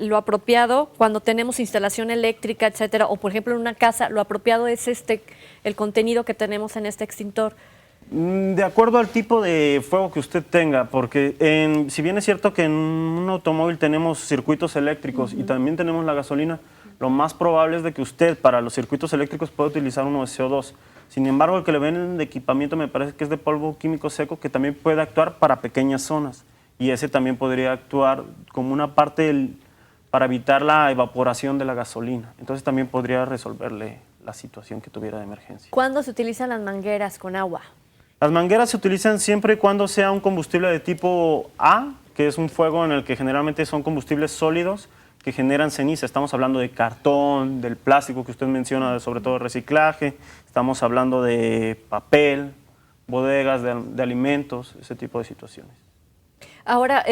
lo apropiado cuando tenemos instalación eléctrica, etcétera, o por ejemplo en una casa, lo apropiado es el contenido que tenemos en este extintor. De acuerdo al tipo de fuego que usted tenga, porque si bien es cierto que en un automóvil tenemos circuitos eléctricos y también tenemos la gasolina, lo más probable es de que usted para los circuitos eléctricos pueda utilizar uno de CO2. Sin embargo, el que le ven de equipamiento me parece que es de polvo químico seco, que también puede actuar para pequeñas zonas. Y ese también podría actuar como una parte para evitar la evaporación de la gasolina. Entonces también podría resolverle la situación que tuviera de emergencia. ¿Cuándo se utilizan las mangueras con agua? Las mangueras se utilizan siempre y cuando sea un combustible de tipo A, que es un fuego en el que generalmente son combustibles sólidos que generan ceniza. Estamos hablando de cartón, del plástico que usted menciona, sobre todo de reciclaje. Estamos hablando de papel, bodegas de alimentos, ese tipo de situaciones. Ahora,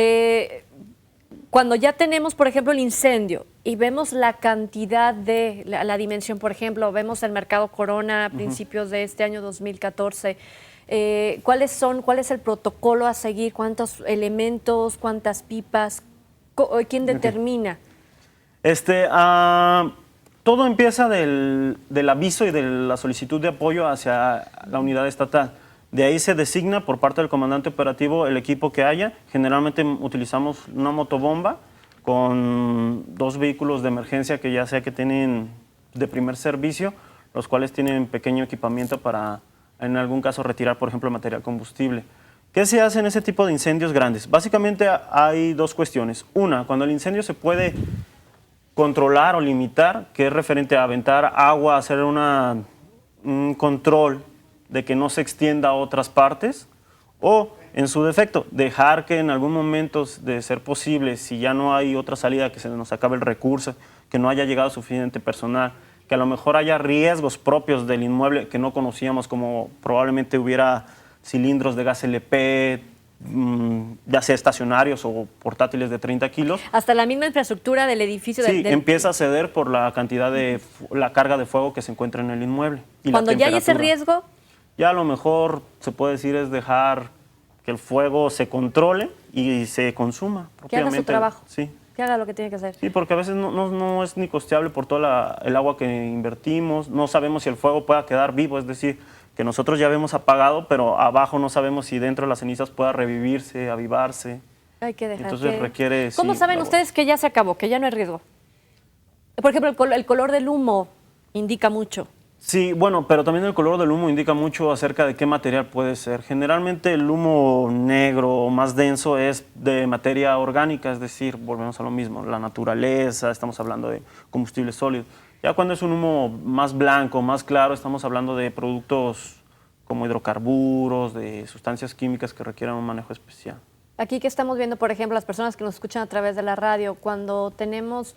cuando ya tenemos, por ejemplo, el incendio y vemos la cantidad de, la dimensión, por ejemplo, vemos el mercado Corona a principios de este año 2014, ¿cuál es el protocolo a seguir? ¿Cuántos elementos, cuántas pipas? ¿Quién determina? Todo empieza del aviso y de la solicitud de apoyo hacia la unidad estatal. De ahí se designa por parte del comandante operativo el equipo que haya. Generalmente utilizamos una motobomba con 2 vehículos de emergencia que ya sea que tienen de primer servicio, los cuales tienen pequeño equipamiento para, en algún caso, retirar, por ejemplo, material combustible. ¿Qué se hace en ese tipo de incendios grandes? Básicamente hay 2 cuestiones. Una, cuando el incendio se puede controlar o limitar, que es referente a aventar agua, hacer un control de que no se extienda a otras partes, o en su defecto, dejar que en algún momento, de ser posible, si ya no hay otra salida, que se nos acabe el recurso, que no haya llegado suficiente personal, que a lo mejor haya riesgos propios del inmueble que no conocíamos, como probablemente hubiera cilindros de gas LP, ya sea estacionarios o portátiles de 30 kilos. Hasta la misma infraestructura del edificio. Sí, empieza a ceder por la cantidad de la carga de fuego que se encuentra en el inmueble. Y cuando ya hay ese riesgo, ya a lo mejor se puede decir es dejar que el fuego se controle y se consuma. Que haga su trabajo. Sí. Que haga lo que tiene que hacer. Sí, porque a veces no es ni costeable por todo el agua que invertimos. No sabemos si el fuego pueda quedar vivo, es decir, que nosotros ya habíamos apagado, pero abajo no sabemos si dentro de las cenizas pueda revivirse, avivarse. Hay que dejar. Entonces requiere... ¿Cómo saben ustedes que ya se acabó, que ya no hay riesgo? Por ejemplo, el color del humo indica mucho. Sí, bueno, pero también el color del humo indica mucho acerca de qué material puede ser. Generalmente el humo negro o más denso es de materia orgánica, es decir, volvemos a lo mismo, la naturaleza, estamos hablando de combustibles sólidos. Ya cuando es un humo más blanco, más claro, estamos hablando de productos como hidrocarburos, de sustancias químicas que requieran un manejo especial. Aquí que estamos viendo, por ejemplo, las personas que nos escuchan a través de la radio, cuando tenemos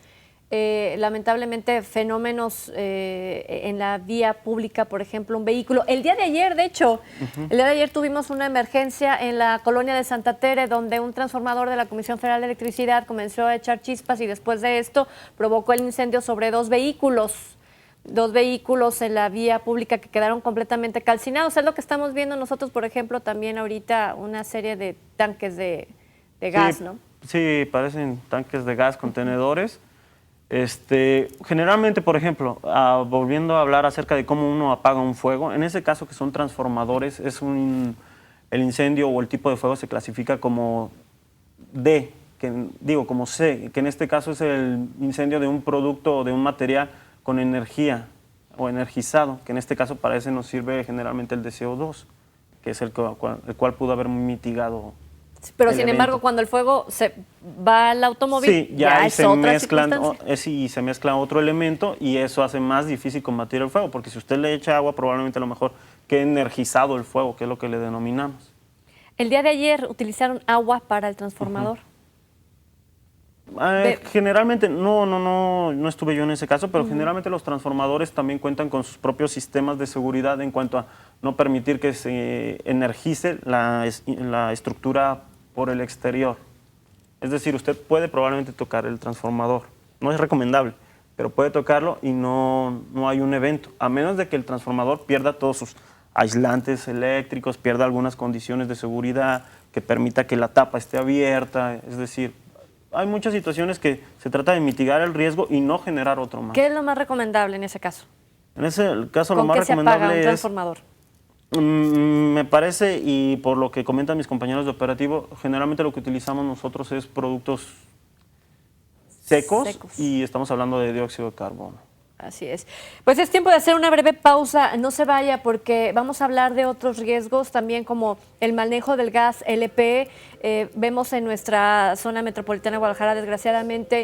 lamentablemente fenómenos en la vía pública, por ejemplo, un vehículo. El día de ayer, de hecho, el día de ayer tuvimos una emergencia en la colonia de Santa Tere, donde un transformador de la Comisión Federal de Electricidad comenzó a echar chispas y después de esto provocó el incendio sobre 2 vehículos. 2 vehículos en la vía pública que quedaron completamente calcinados. Es lo que estamos viendo nosotros, por ejemplo, también ahorita una serie de tanques de gas, ¿no? Sí, parecen tanques de gas, contenedores. Generalmente, por ejemplo, volviendo a hablar acerca de cómo uno apaga un fuego, en ese caso que son transformadores, el incendio o el tipo de fuego se clasifica como D, como C, que en este caso es el incendio de un producto o de un material con energía o energizado, que en este caso para ese nos sirve generalmente el de CO2, que es el cual pudo haber mitigado. Pero sin embargo, cuando el fuego se va al automóvil, sí, ya se mezcla otro elemento y eso hace más difícil combatir el fuego, porque si usted le echa agua, probablemente a lo mejor quede energizado el fuego, que es lo que le denominamos. El día de ayer utilizaron agua para el transformador. Generalmente, no estuve yo en ese caso, pero generalmente los transformadores también cuentan con sus propios sistemas de seguridad en cuanto a no permitir que se energice la estructura por el exterior. Es decir, usted puede probablemente tocar el transformador, no es recomendable, pero puede tocarlo y no hay un evento, a menos de que el transformador pierda todos sus aislantes eléctricos, pierda algunas condiciones de seguridad que permita que la tapa esté abierta, es decir, hay muchas situaciones que se trata de mitigar el riesgo y no generar otro más. ¿Qué es lo más recomendable en ese caso? En ese caso lo más recomendable ¿Con qué se apaga un transformador? Me parece, y por lo que comentan mis compañeros de operativo, generalmente lo que utilizamos nosotros es productos secos. Y estamos hablando de dióxido de carbono. Así es. Pues es tiempo de hacer una breve pausa. No se vaya porque vamos a hablar de otros riesgos también como el manejo del gas LP. Vemos en nuestra zona metropolitana de Guadalajara desgraciadamente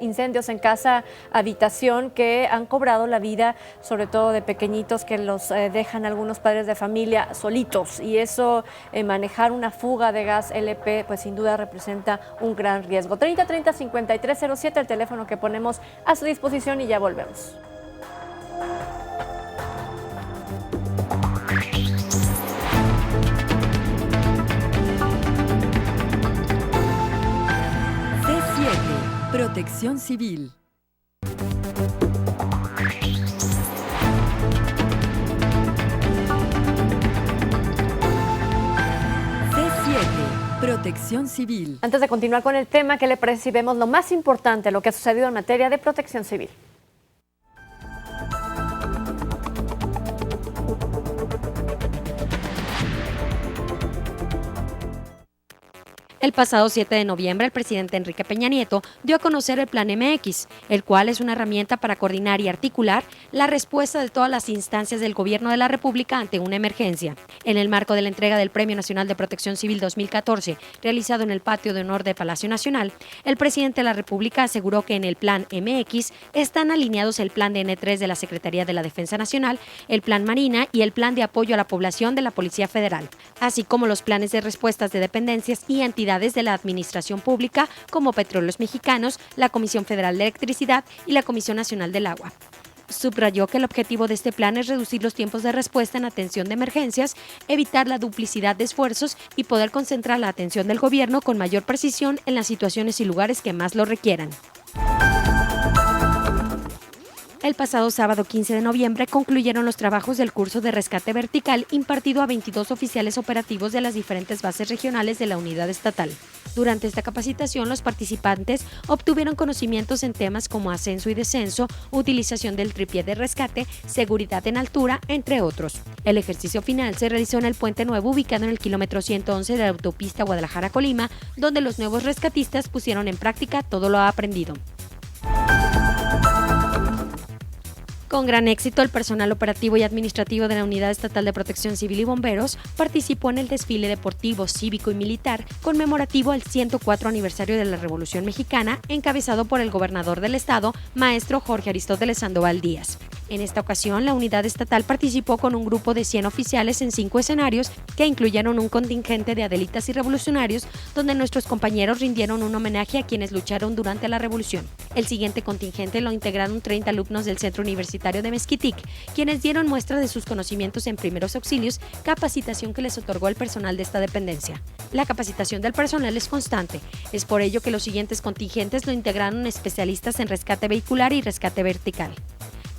incendios en casa, habitación que han cobrado la vida sobre todo de pequeñitos que los dejan algunos padres de familia solitos y eso, manejar una fuga de gas LP pues sin duda representa un gran riesgo. 3030-5307, el teléfono que ponemos a su disposición y ya volvemos. C7, Protección Civil. C7, Protección Civil. Antes de continuar con el tema, ¿qué le parece si vemos lo más importante, lo que ha sucedido en materia de protección civil? El pasado 7 de noviembre, el presidente Enrique Peña Nieto dio a conocer el Plan MX, el cual es una herramienta para coordinar y articular la respuesta de todas las instancias del Gobierno de la República ante una emergencia. En el marco de la entrega del Premio Nacional de Protección Civil 2014, realizado en el Patio de Honor de Palacio Nacional, el presidente de la República aseguró que en el Plan MX están alineados el Plan de N3 de la Secretaría de la Defensa Nacional, el Plan Marina y el Plan de Apoyo a la Población de la Policía Federal, así como los planes de respuestas de dependencias y entidades de la administración pública como Petróleos Mexicanos, la Comisión Federal de Electricidad y la Comisión Nacional del Agua. Subrayó que el objetivo de este plan es reducir los tiempos de respuesta en atención de emergencias, evitar la duplicidad de esfuerzos y poder concentrar la atención del gobierno con mayor precisión en las situaciones y lugares que más lo requieran. El pasado sábado 15 de noviembre concluyeron los trabajos del curso de rescate vertical impartido a 22 oficiales operativos de las diferentes bases regionales de la unidad estatal. Durante esta capacitación, los participantes obtuvieron conocimientos en temas como ascenso y descenso, utilización del tripié de rescate, seguridad en altura, entre otros. El ejercicio final se realizó en el Puente Nuevo, ubicado en el kilómetro 111 de la autopista Guadalajara-Colima, donde los nuevos rescatistas pusieron en práctica todo lo aprendido. Con gran éxito, el personal operativo y administrativo de la Unidad Estatal de Protección Civil y Bomberos participó en el desfile deportivo, cívico y militar conmemorativo al 104 aniversario de la Revolución Mexicana, encabezado por el gobernador del estado, maestro Jorge Aristóteles Sandoval Díaz. En esta ocasión, la unidad estatal participó con un grupo de 100 oficiales en 5 escenarios que incluyeron un contingente de adelitas y revolucionarios, donde nuestros compañeros rindieron un homenaje a quienes lucharon durante la revolución. El siguiente contingente lo integraron 30 alumnos del Centro Universitario de Mezquitic, quienes dieron muestra de sus conocimientos en primeros auxilios, capacitación que les otorgó el personal de esta dependencia. La capacitación del personal es constante, es por ello que los siguientes contingentes lo integraron especialistas en rescate vehicular y rescate vertical.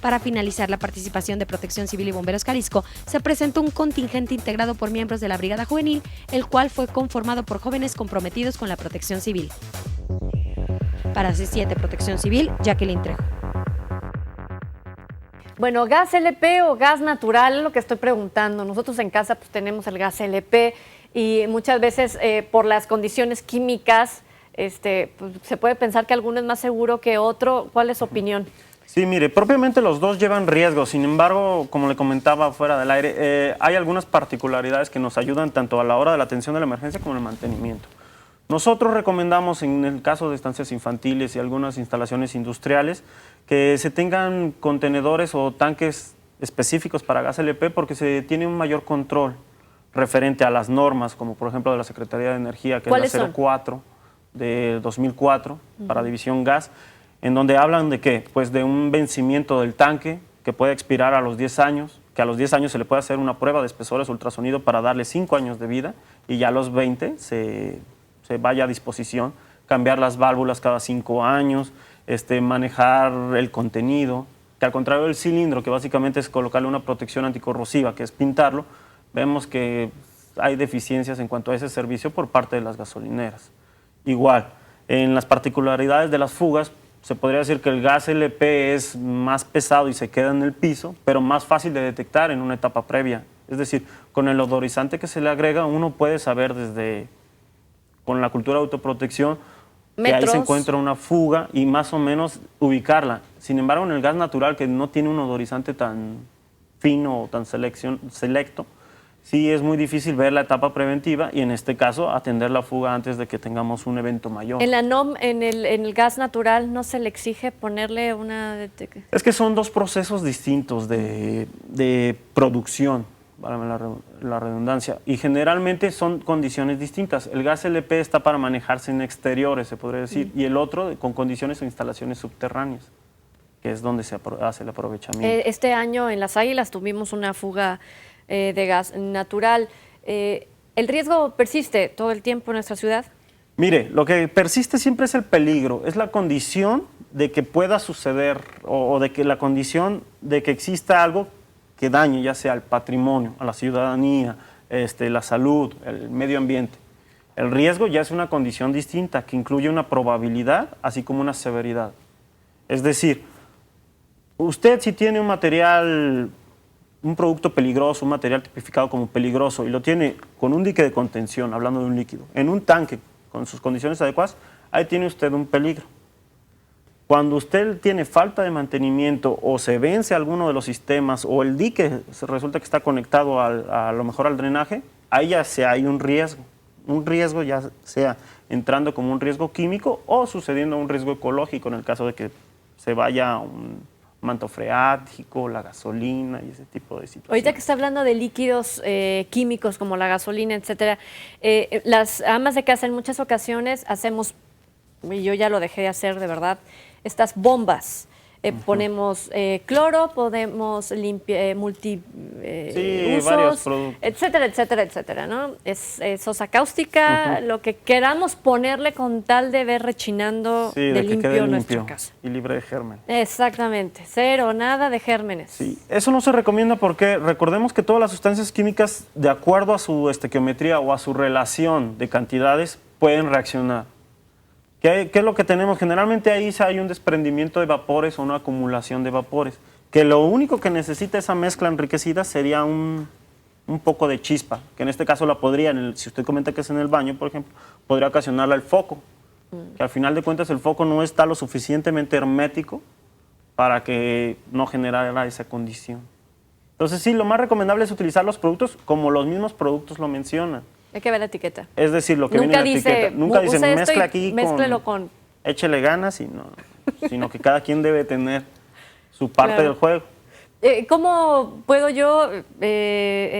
Para finalizar la participación de Protección Civil y Bomberos Jalisco, se presentó un contingente integrado por miembros de la Brigada Juvenil, el cual fue conformado por jóvenes comprometidos con la protección civil. Para C7 Protección Civil, Jacqueline Trejo. Bueno, ¿gas LP o gas natural? Es lo que estoy preguntando. Nosotros en casa pues tenemos el gas LP y muchas veces por las condiciones químicas pues, se puede pensar que alguno es más seguro que otro. ¿Cuál es su opinión? Sí, mire, propiamente los dos llevan riesgos, sin embargo, como le comentaba fuera del aire, hay algunas particularidades que nos ayudan tanto a la hora de la atención de la emergencia como en el mantenimiento. Nosotros recomendamos, en el caso de estancias infantiles y algunas instalaciones industriales, que se tengan contenedores o tanques específicos para gas LP porque se tiene un mayor control referente a las normas, como por ejemplo de la Secretaría de Energía, que es la 04 de 2004 para división gas, en donde hablan de qué, pues de un vencimiento del tanque que puede expirar a los 10 años, que a los 10 años se le puede hacer una prueba de espesores ultrasonido para darle 5 años de vida y ya a los 20 se vaya a disposición, cambiar las válvulas cada 5 años, manejar el contenido, que al contrario del cilindro, que básicamente es colocarle una protección anticorrosiva, que es pintarlo, vemos que hay deficiencias en cuanto a ese servicio por parte de las gasolineras. Igual, en las particularidades de las fugas, se podría decir que el gas LP es más pesado y se queda en el piso, pero más fácil de detectar en una etapa previa. Es decir, con el odorizante que se le agrega, uno puede saber desde, con la cultura de autoprotección, que ahí se encuentra una fuga y más o menos ubicarla. Sin embargo, en el gas natural, que no tiene un odorizante tan fino o tan selecto, sí es muy difícil ver la etapa preventiva y en este caso atender la fuga antes de que tengamos un evento mayor. En la NOM, en el gas natural, ¿no se le exige ponerle una...? Es que son dos procesos distintos de producción, para la redundancia, y generalmente son condiciones distintas. El gas LP está para manejarse en exteriores, se podría decir, y el otro con condiciones o instalaciones subterráneas, que es donde se hace el aprovechamiento. Este año en Las Águilas tuvimos una fuga de gas natural. ¿El riesgo persiste todo el tiempo en nuestra ciudad? Mire, lo que persiste siempre es el peligro, es la condición de que pueda suceder o de que la condición de que exista algo que dañe, ya sea el patrimonio, a la ciudadanía, la salud, el medio ambiente. El riesgo ya es una condición distinta que incluye una probabilidad así como una severidad. Es decir, usted si tiene un material, un producto peligroso, un material tipificado como peligroso y lo tiene con un dique de contención, hablando de un líquido, en un tanque con sus condiciones adecuadas, ahí tiene usted un peligro. Cuando usted tiene falta de mantenimiento o se vence alguno de los sistemas o el dique resulta que está conectado a lo mejor al drenaje, ahí ya hay un riesgo. Un riesgo ya sea entrando como un riesgo químico o sucediendo un riesgo ecológico en el caso de que se vaya un manto freático, la gasolina y ese tipo de situaciones. Ahorita que está hablando de líquidos químicos como la gasolina, etcétera, las amas de casa en muchas ocasiones hacemos, y yo ya lo dejé de hacer de verdad, estas bombas. Ponemos cloro, podemos multiusos, varios productos, etcétera, etcétera, etcétera, ¿no? Es sosa cáustica, lo que queramos ponerle con tal de ver rechinando de limpio nuestra casa. Y libre de gérmenes. Exactamente, cero, nada de gérmenes. Sí, eso no se recomienda porque recordemos que todas las sustancias químicas, de acuerdo a su estequiometría o a su relación de cantidades, pueden reaccionar. ¿Qué es lo que tenemos? Generalmente ahí hay un desprendimiento de vapores o una acumulación de vapores, que lo único que necesita esa mezcla enriquecida sería un poco de chispa, que en este caso la podría, si usted comenta que es en el baño, por ejemplo, podría ocasionarla el foco, que al final de cuentas el foco no está lo suficientemente hermético para que no generara esa condición. Entonces sí, lo más recomendable es utilizar los productos como los mismos productos lo mencionan. Hay que ver la etiqueta. Es decir, lo que viene en la etiqueta. Nunca dicen mezcla aquí con... Échele ganas, sino que cada quien debe tener su parte del juego. ¿Cómo puedo yo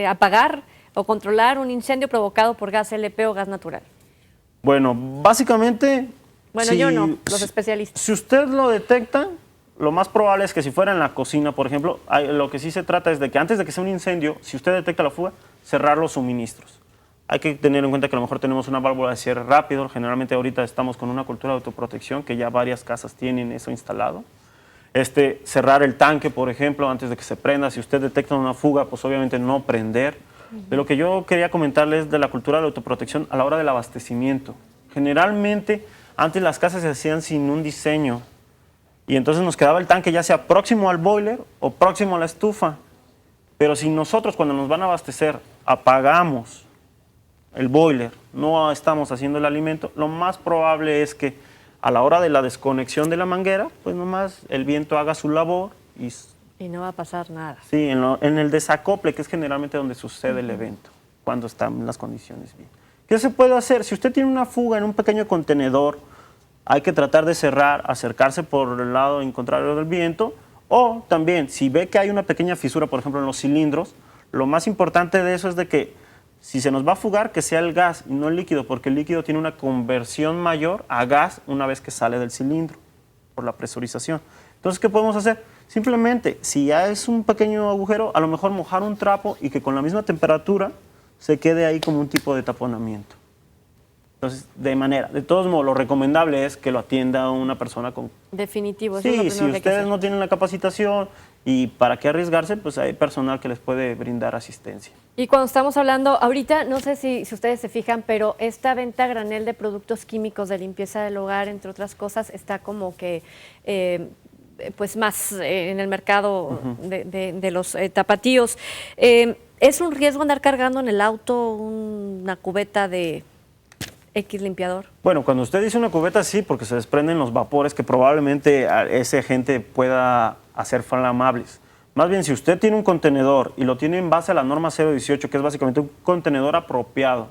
apagar o controlar un incendio provocado por gas LP o gas natural? Bueno, básicamente... Bueno, yo no, los especialistas. Si usted lo detecta, lo más probable es que si fuera en la cocina, por ejemplo, lo que sí se trata es de que antes de que sea un incendio, si usted detecta la fuga, cerrar los suministros. Hay que tener en cuenta que a lo mejor tenemos una válvula de cierre rápido. Generalmente ahorita estamos con una cultura de autoprotección que ya varias casas tienen eso instalado. Cerrar el tanque, por ejemplo, antes de que se prenda. Si usted detecta una fuga, pues obviamente no prender. De lo que yo quería comentarles de la cultura de autoprotección a la hora del abastecimiento. Generalmente antes las casas se hacían sin un diseño y entonces nos quedaba el tanque ya sea próximo al boiler o próximo a la estufa. Pero si nosotros cuando nos van a abastecer apagamos el boiler, no estamos haciendo el alimento, lo más probable es que a la hora de la desconexión de la manguera, pues nomás el viento haga su labor y no va a pasar nada. Sí, en el desacople, que es generalmente donde sucede el evento, cuando están las condiciones bien. ¿Qué se puede hacer? Si usted tiene una fuga en un pequeño contenedor, hay que tratar de cerrar, acercarse por el lado en contrario del viento, o también, si ve que hay una pequeña fisura, por ejemplo, en los cilindros, lo más importante de eso es de que si se nos va a fugar, que sea el gas y no el líquido, porque el líquido tiene una conversión mayor a gas una vez que sale del cilindro, por la presurización. Entonces, ¿qué podemos hacer? Simplemente, si ya es un pequeño agujero, a lo mejor mojar un trapo y que con la misma temperatura se quede ahí como un tipo de taponamiento. Entonces, de todos modos, lo recomendable es que lo atienda una persona con... Definitivo. Sí, si ustedes no tienen la capacitación y para qué arriesgarse, pues hay personal que les puede brindar asistencia. Y cuando estamos hablando, ahorita, no sé si ustedes se fijan, pero esta venta a granel de productos químicos de limpieza del hogar, entre otras cosas, está como que... pues más en el mercado de los tapatíos. ¿Es un riesgo andar cargando en el auto una cubeta de X limpiador? Bueno, cuando usted dice una cubeta, sí, porque se desprenden los vapores que probablemente ese agente pueda hacer flamables. Más bien, si usted tiene un contenedor y lo tiene en base a la norma 018, que es básicamente un contenedor apropiado,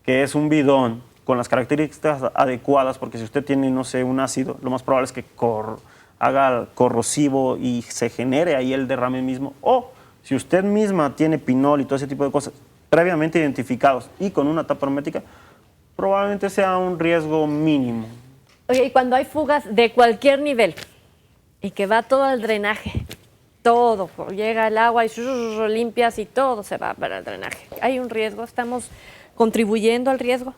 que es un bidón con las características adecuadas, porque si usted tiene, no sé, un ácido, lo más probable es que haga corrosivo y se genere ahí el derrame mismo. O si usted misma tiene pinol y todo ese tipo de cosas previamente identificados y con una tapa hermética, probablemente sea un riesgo mínimo. Oye, y cuando hay fugas de cualquier nivel y que va todo al drenaje, todo, llega el agua y limpias y todo se va para el drenaje, ¿hay un riesgo? ¿Estamos contribuyendo al riesgo?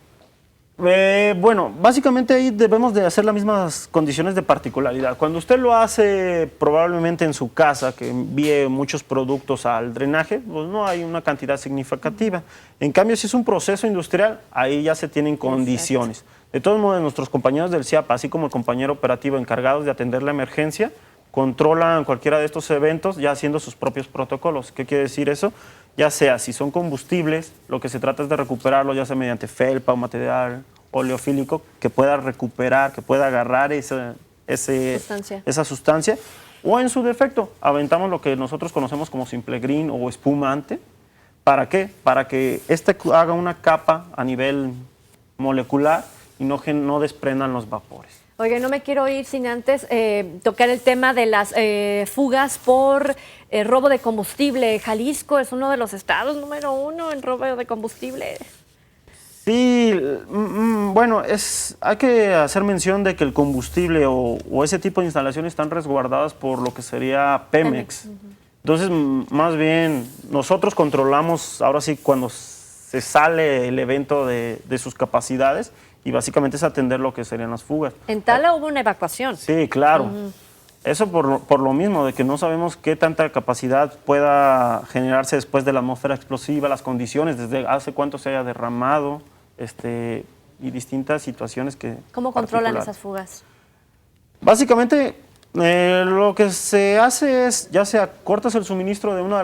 Bueno, básicamente ahí debemos de hacer las mismas condiciones de particularidad. Cuando usted lo hace probablemente en su casa, que envíe muchos productos al drenaje, pues no hay una cantidad significativa. En cambio, si es un proceso industrial, ahí ya se tienen condiciones. De todos modos, nuestros compañeros del CIAP, así como el compañero operativo encargados de atender la emergencia, controlan cualquiera de estos eventos ya haciendo sus propios protocolos. ¿Qué quiere decir eso? Ya sea si son combustibles, lo que se trata es de recuperarlo, ya sea mediante felpa o material oleofílico, que pueda recuperar, que pueda agarrar esa sustancia, o en su defecto, aventamos lo que nosotros conocemos como simple green o espumante. ¿Para qué? Para que haga una capa a nivel molecular y no desprendan los vapores. Oye, no me quiero ir sin antes tocar el tema de las fugas por robo de combustible. Jalisco es uno de los estados número 1 en robo de combustible. Sí, bueno, hay que hacer mención de que el combustible o ese tipo de instalaciones están resguardadas por lo que sería Pemex. Entonces, más bien, nosotros controlamos, ahora sí, cuando se sale el evento de sus capacidades, y básicamente es atender lo que serían las fugas. En Tala hubo una evacuación. Sí, claro. Eso por lo mismo, de que no sabemos qué tanta capacidad pueda generarse después de la atmósfera explosiva, las condiciones, desde hace cuánto se haya derramado, y distintas situaciones que... ¿Cómo controlan esas fugas? Básicamente, lo que se hace es, ya sea cortas el suministro de una de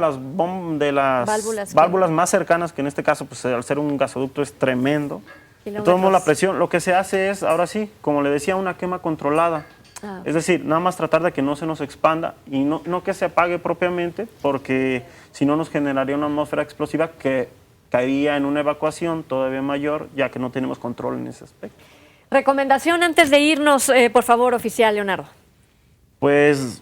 las válvulas más cercanas, que en este caso, pues al ser un gasoducto es tremendo. De todos modos, la presión, lo que se hace es, ahora sí, como le decía, una quema controlada. Es decir, nada más tratar de que no se nos expanda y no que se apague propiamente, porque si no nos generaría una atmósfera explosiva que caería en una evacuación todavía mayor, ya que no tenemos control en ese aspecto. Recomendación antes de irnos, por favor, oficial Leonardo. Pues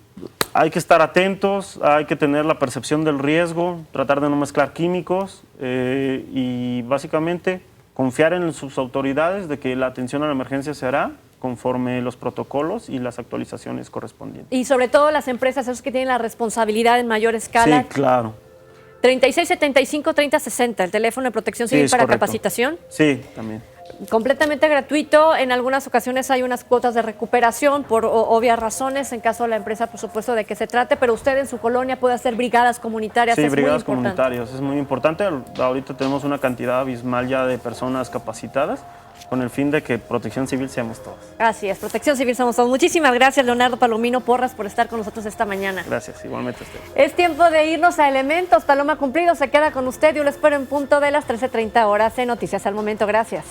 hay que estar atentos, hay que tener la percepción del riesgo, tratar de no mezclar químicos y básicamente confiar en sus autoridades de que la atención a la emergencia se hará conforme los protocolos y las actualizaciones correspondientes. Y sobre todo las empresas, esos que tienen la responsabilidad en mayor escala. Sí, claro. 3675-3060, el teléfono de Protección Civil para correcto. Capacitación. Sí, también. Completamente gratuito. En algunas ocasiones hay unas cuotas de recuperación por obvias razones, en caso de la empresa, por supuesto, de que se trate, pero usted en su colonia puede hacer brigadas comunitarias. Sí, es brigadas muy importante. comunitarias, es muy importante. Ahorita tenemos una cantidad abismal ya de personas capacitadas con el fin de que Protección Civil seamos todos. Así es, Protección Civil somos todos. Muchísimas gracias, Leonardo Palomino Porras, por estar con nosotros esta mañana. Gracias, igualmente a usted. Es tiempo de irnos a Elementos. Paloma Cumplido se queda con usted. Yo lo espero en punto de las 13:30 horas en Noticias al Momento. Gracias.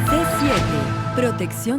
C7, Protección